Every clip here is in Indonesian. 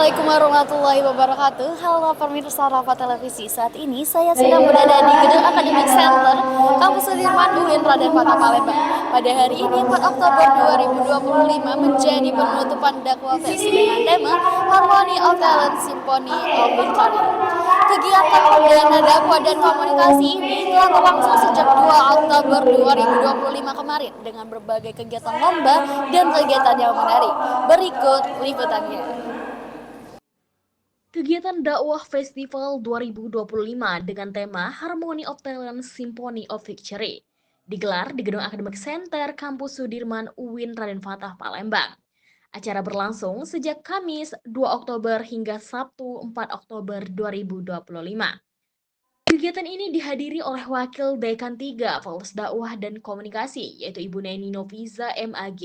Assalamualaikum warahmatullahi wabarakatuh. Halo pemirsa Rafa Televisi. Saat ini saya sedang berada di Gedung Academic Center Kampus Sudirman UIN Raden Fatah Palembang. Pada hari ini 4 Oktober 2025 menjadi penutupan Dakwah Fest dengan tema Harmony of Talent Symphony of Victory. Kegiatan perdana dakwah dan komunikasi ini telah berlangsung sejak 2 Oktober 2025 kemarin dengan berbagai kegiatan lomba dan kegiatan yang menarik. Berikut liputannya. Kegiatan Dakwah Festival 2025 dengan tema Harmony of Talent Symphony of Victory digelar di Gedung Academic Center Kampus Sudirman UIN Raden Fatah Palembang. Acara berlangsung sejak Kamis 2 Oktober hingga Sabtu 4 Oktober 2025. Kegiatan ini dihadiri oleh Wakil Dekan 3 Fakultas Dakwah dan Komunikasi, yaitu Ibu Neni Noviza MAG,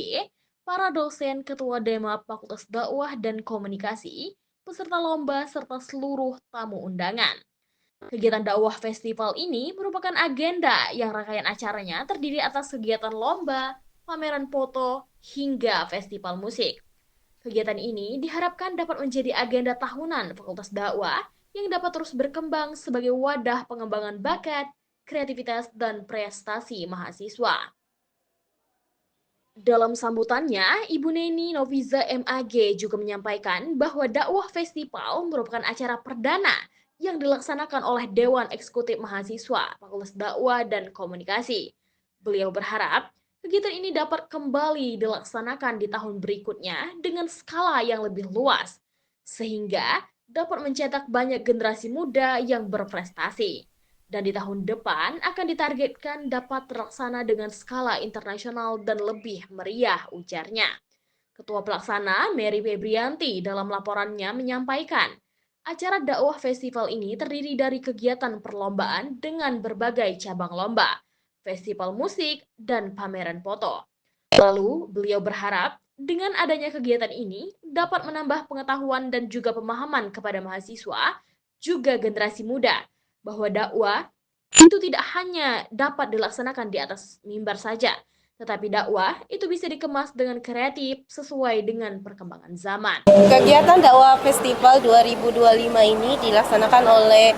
para dosen Ketua Dema Fakultas Dakwah dan Komunikasi, peserta lomba, serta seluruh tamu undangan. Kegiatan dakwah festival ini merupakan agenda yang rangkaian acaranya terdiri atas kegiatan lomba, pameran foto, hingga festival musik. Kegiatan ini diharapkan dapat menjadi agenda tahunan Fakultas Dakwah yang dapat terus berkembang sebagai wadah pengembangan bakat, kreativitas, dan prestasi mahasiswa. Dalam sambutannya, Ibu Neni Noviza MAG juga menyampaikan bahwa Dakwah Festival merupakan acara perdana yang dilaksanakan oleh Dewan Eksekutif Mahasiswa Fakultas Dakwah dan Komunikasi. Beliau berharap kegiatan ini dapat kembali dilaksanakan di tahun berikutnya dengan skala yang lebih luas, sehingga dapat mencetak banyak generasi muda yang berprestasi. Dan di tahun depan akan ditargetkan dapat terlaksana dengan skala internasional dan lebih meriah, ujarnya. Ketua Pelaksana Mary Febrianti dalam laporannya menyampaikan, acara dakwah festival ini terdiri dari kegiatan perlombaan dengan berbagai cabang lomba, festival musik, dan pameran foto. Lalu, beliau berharap dengan adanya kegiatan ini dapat menambah pengetahuan dan juga pemahaman kepada mahasiswa, juga generasi muda, bahwa dakwah itu tidak hanya dapat dilaksanakan di atas mimbar saja, tetapi dakwah itu bisa dikemas dengan kreatif sesuai dengan perkembangan zaman. Kegiatan dakwah festival 2025 ini dilaksanakan oleh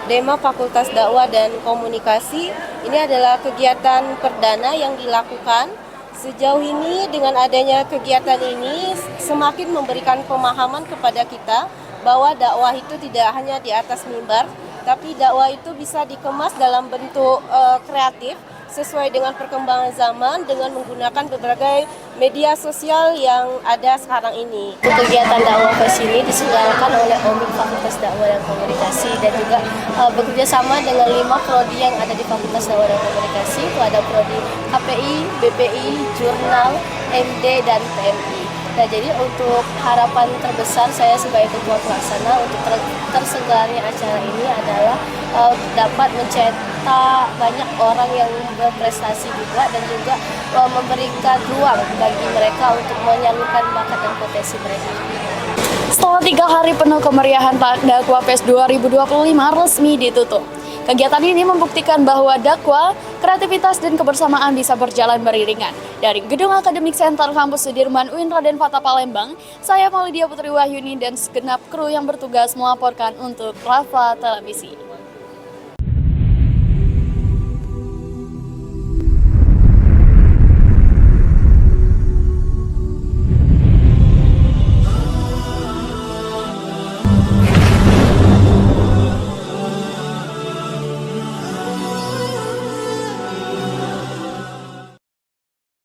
Dema Fakultas Dakwah dan Komunikasi. Ini adalah kegiatan perdana yang dilakukan. Sejauh ini dengan adanya kegiatan ini semakin memberikan pemahaman kepada kita bahwa dakwah itu tidak hanya di atas mimbar, tapi dakwah itu bisa dikemas dalam bentuk kreatif sesuai dengan perkembangan zaman dengan menggunakan berbagai media sosial yang ada sekarang ini. Kegiatan dakwah fest ini diselenggarakan oleh OMIK Fakultas Dakwah dan Komunikasi dan juga bekerja sama dengan 5 prodi yang ada di Fakultas Dakwah dan Komunikasi. Itu ada prodi KPI, BPI, Jurnal, MD, dan PMI. Nah, jadi untuk harapan terbesar saya sebagai ketua pelaksana untuk terselenggaranya acara ini adalah dapat mencetak banyak orang yang berprestasi juga dan juga memberikan ruang bagi mereka untuk menyalurkan bakat dan potensi mereka. Setelah 3 hari penuh kemeriahan Dakwah Fest 2025 resmi ditutup. Kegiatan ini membuktikan bahwa dakwah, kreativitas, dan kebersamaan bisa berjalan beriringan. Dari Gedung Academic Center Kampus Sudirman UIN Raden Fatah Palembang, saya Maulidia Putri Wahyuni dan segenap kru yang bertugas melaporkan untuk Rafa Televisi.